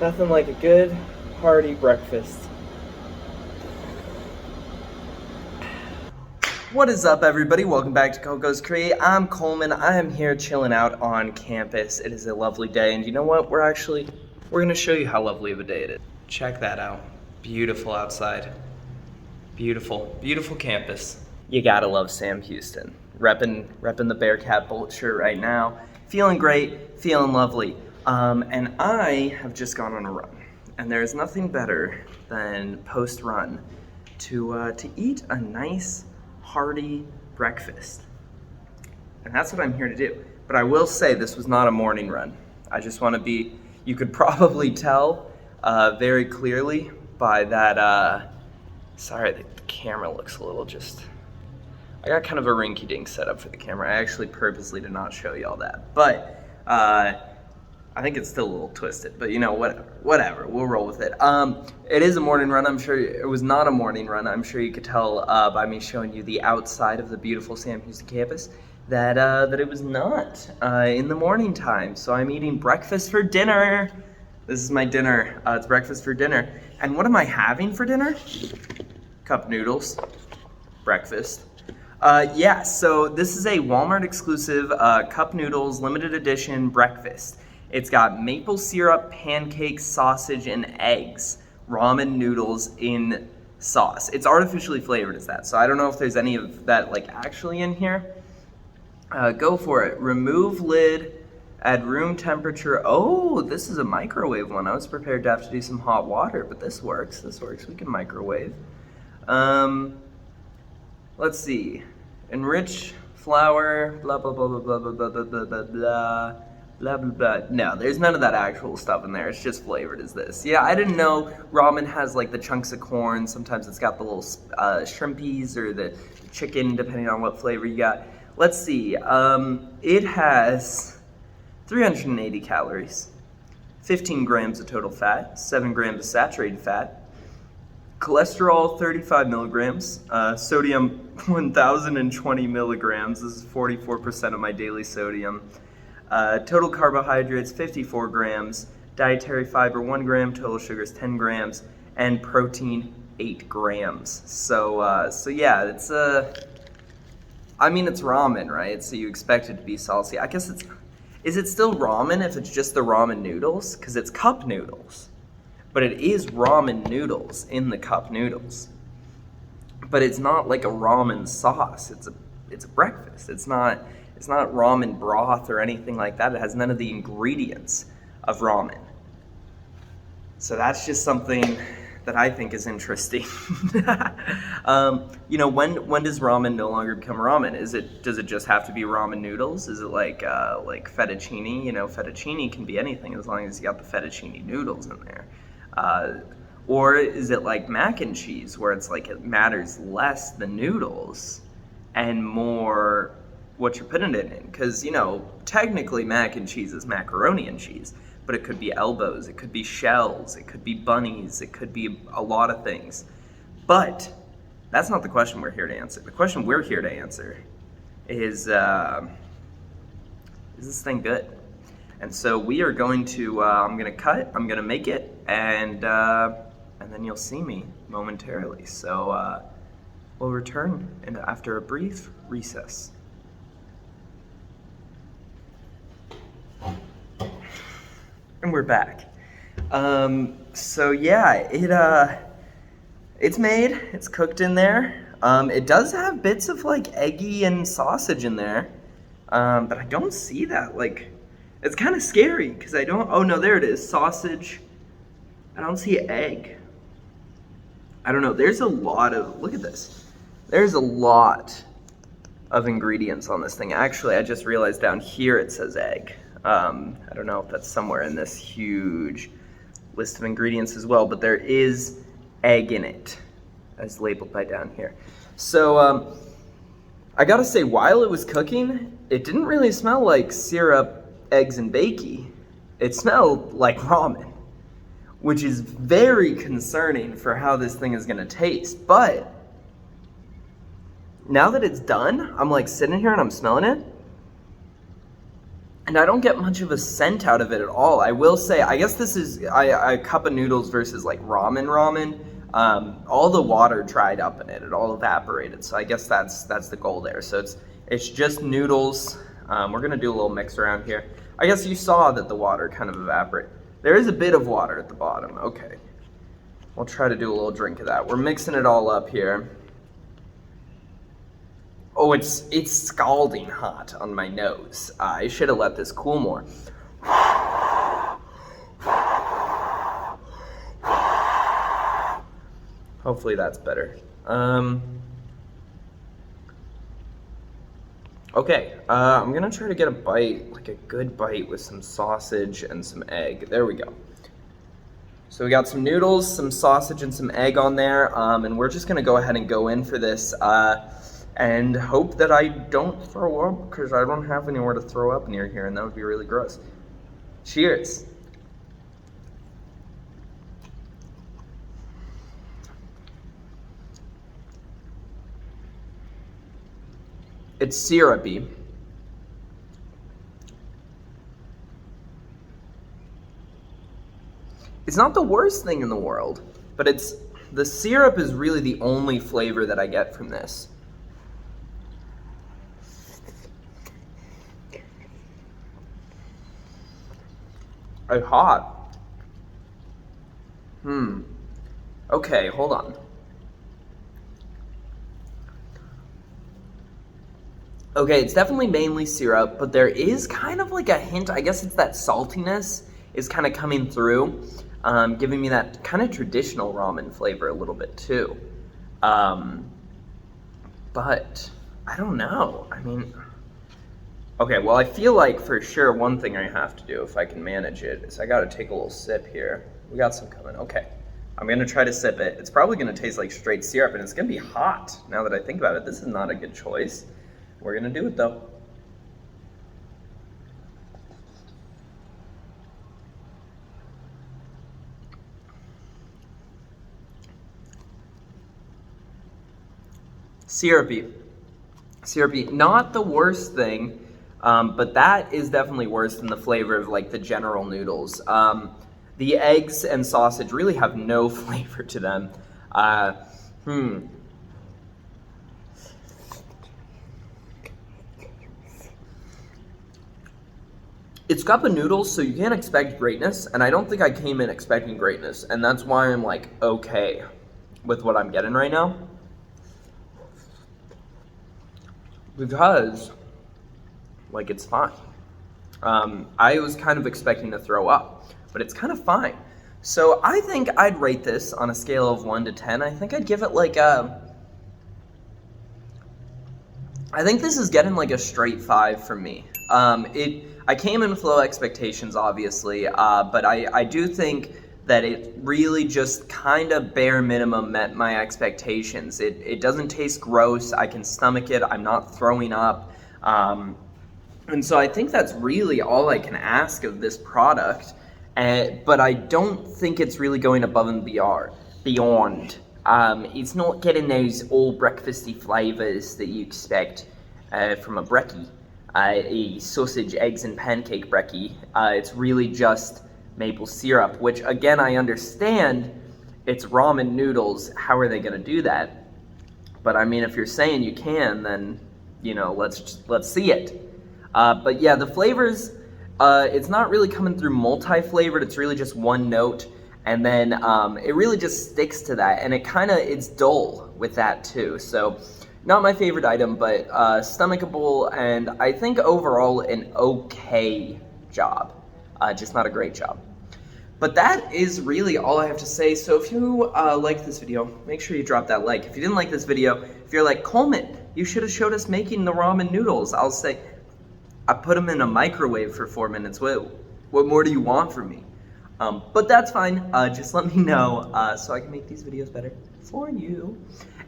Nothing like a good, hearty breakfast. What is up, everybody? Welcome back to Coco's Create. I'm Coleman. I am here chilling out on campus. It is a lovely day, and you know what? We're going to show you how lovely of a day it is. Check that out. Beautiful outside. Beautiful, beautiful campus. You gotta love Sam Houston. Repping the Bearcat Bolt shirt right now. Feeling great, feeling lovely. And I have just gone on a run. And there's nothing better than post-run to eat a nice, hearty breakfast. And that's what I'm here to do. But I will say this was not a morning run. I just want to be, you could probably tell very clearly by that, sorry, the camera looks a little I got kind of a rinky-dink setup for the camera. I actually purposely did not show you all that. But I think it's still a little twisted, but you know, whatever, we'll roll with it. It is a morning run. I'm sure it was not a morning run. I'm sure you could tell by me showing you the outside of the beautiful Sam Houston campus that it was not in the morning time. So I'm eating breakfast for dinner. This is my dinner. It's breakfast for dinner. And what am I having for dinner? Cup noodles. Breakfast. Yeah, so this is a Walmart exclusive Cup Noodles limited edition breakfast. It's got maple syrup, pancakes, sausage, and eggs. Ramen noodles in sauce. It's artificially flavored as that, so I don't know if there's any of that like actually in here. Go for it. Remove lid, add room temperature. Oh, this is a microwave one. I was prepared to have to do some hot water, but this works. This works. We can microwave. Let's see. Enrich flour, blah, blah, blah, blah, blah, blah, blah, blah, blah, blah, blah, blah, blah, blah. No, there's none of that actual stuff in there. It's just flavored as this. Yeah, I didn't know ramen has like the chunks of corn. Sometimes it's got the little shrimpies or the chicken, depending on what flavor you got. Let's see. It has 380 calories, 15 grams of total fat, 7 grams of saturated fat, cholesterol 35 milligrams, sodium 1020 milligrams. This is 44% of my daily sodium. Total carbohydrates 54 grams, dietary fiber 1 gram, total sugars 10 grams, and protein 8 grams. So yeah, it's I mean, it's ramen, right? So you expect it to be salty. I guess is it still ramen if it's just the ramen noodles? Because it's cup noodles. But it is ramen noodles in the cup noodles. But it's not like a ramen sauce. It's a breakfast. It's not ramen broth or anything like that. It has none of the ingredients of ramen. So that's just something that I think is interesting. You know, when does ramen no longer become ramen? Does it just have to be ramen noodles? Is it like fettuccine? You know, fettuccine can be anything as long as you got the fettuccine noodles in there. Or is it like mac and cheese, where it's like it matters less the noodles and more what you're putting it in? Because, you know, technically mac and cheese is macaroni and cheese, but it could be elbows, it could be shells, it could be bunnies, it could be a lot of things. But that's not the question we're here to answer. The question we're here to answer is this thing good? And so we are going to, I'm going to cut, I'm going to make it, and then you'll see me momentarily. So we'll return after a brief recess. And we're back. So yeah, it's made, it's cooked in there. It does have bits of like eggy and sausage in there, but I don't see that like. It's kind of scary because I don't, oh no, there it is, sausage. I don't see egg. I don't know, there's a lot of, look at this. There's a lot of ingredients on this thing. Actually, I just realized down here it says egg. I don't know if that's somewhere in this huge list of ingredients as well, but there is egg in it, as labeled by down here. So I gotta say, while it was cooking, it didn't really smell like syrup, eggs, and bakey. It smelled like ramen, which is very concerning for how this thing is gonna taste. But now that it's done, I'm like sitting here and I'm smelling it. And I don't get much of a scent out of it at all. I will say, I guess this is a cup of noodles versus like ramen. All the water dried up in it. It all evaporated. So I guess that's the goal there. So it's just noodles. We're gonna do a little mix around here. I guess you saw that the water kind of evaporated. There is a bit of water at the bottom. Okay. We'll try to do a little drink of that. We're mixing it all up here. Oh, it's scalding hot on my nose. I should have let this cool more. Hopefully that's better. Okay, I'm gonna try to get a bite, like a good bite with some sausage and some egg. There we go. So we got some noodles, some sausage, and some egg on there, and we're just gonna go ahead and go in for this. And hope that I don't throw up, because I don't have anywhere to throw up near here, and that would be really gross. Cheers. It's syrupy. It's not the worst thing in the world, but the syrup is really the only flavor that I get from this. It's hot. Okay, hold on. Okay, it's definitely mainly syrup, but there is kind of like a hint, I guess it's that saltiness is kind of coming through, giving me that kind of traditional ramen flavor a little bit too. But I don't know. I mean, okay, well, I feel like for sure one thing I have to do, if I can manage it, is I gotta take a little sip here. We got some coming. Okay, I'm gonna try to sip it. It's probably gonna taste like straight syrup, and it's gonna be hot now that I think about it. This is not a good choice. We're gonna do it though. Syrupy, not the worst thing. But that is definitely worse than the flavor of like the general noodles. The eggs and sausage really have no flavor to them. It's cup of noodles, so you can't expect greatness, and I don't think I came in expecting greatness, and that's why I'm like okay with what I'm getting right now. Because like it's fine. I was kind of expecting to throw up, but it's kind of fine. So I think I'd rate this on a scale of 1 to 10. I think I'd give it like I think this is getting like a straight 5 from me. I came in with low expectations, obviously, but I do think that it really just kind of bare minimum met my expectations. It doesn't taste gross. I can stomach it. I'm not throwing up. And so I think that's really all I can ask of this product, but I don't think it's really going above and beyond. It's not getting those all breakfasty flavors that you expect from a brekkie, a sausage, eggs, and pancake brekkie. It's really just maple syrup, which again, I understand it's ramen noodles. How are they gonna do that? But I mean, if you're saying you can, then, you know, let's see it. But yeah, the flavors, it's not really coming through multi-flavored, it's really just one note, and then it really just sticks to that, and it's dull with that too. So not my favorite item, but stomachable, and I think overall an okay job, just not a great job. But that is really all I have to say. So if you liked this video, make sure you drop that like. If you didn't like this video, if you're like, Coleman, you should have showed us making the ramen noodles, I'll say, I put them in a microwave for 4 minutes. What more do you want from me? But that's fine. Just let me know so I can make these videos better for you.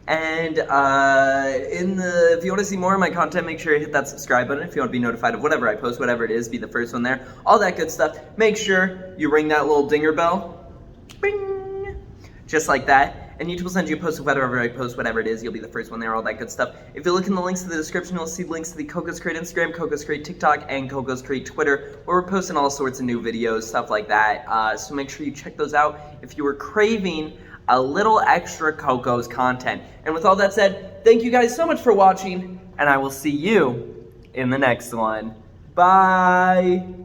And if you want to see more of my content, make sure you hit that subscribe button. If you want to be notified of whatever I post, whatever it is, be the first one there. All that good stuff. Make sure you ring that little dinger bell. Bing! Just like that. and YouTube will send you a post of whatever I post, whatever it is. You'll be the first one there, all that good stuff. If you look in the links to the description, you'll see links to the Cocos Crate Instagram, Cocos Crate TikTok, and Cocos Crate Twitter, where we're posting all sorts of new videos, stuff like that. So make sure you check those out if you are craving a little extra Cocos content. And with all that said, thank you guys so much for watching, and I will see you in the next one. Bye!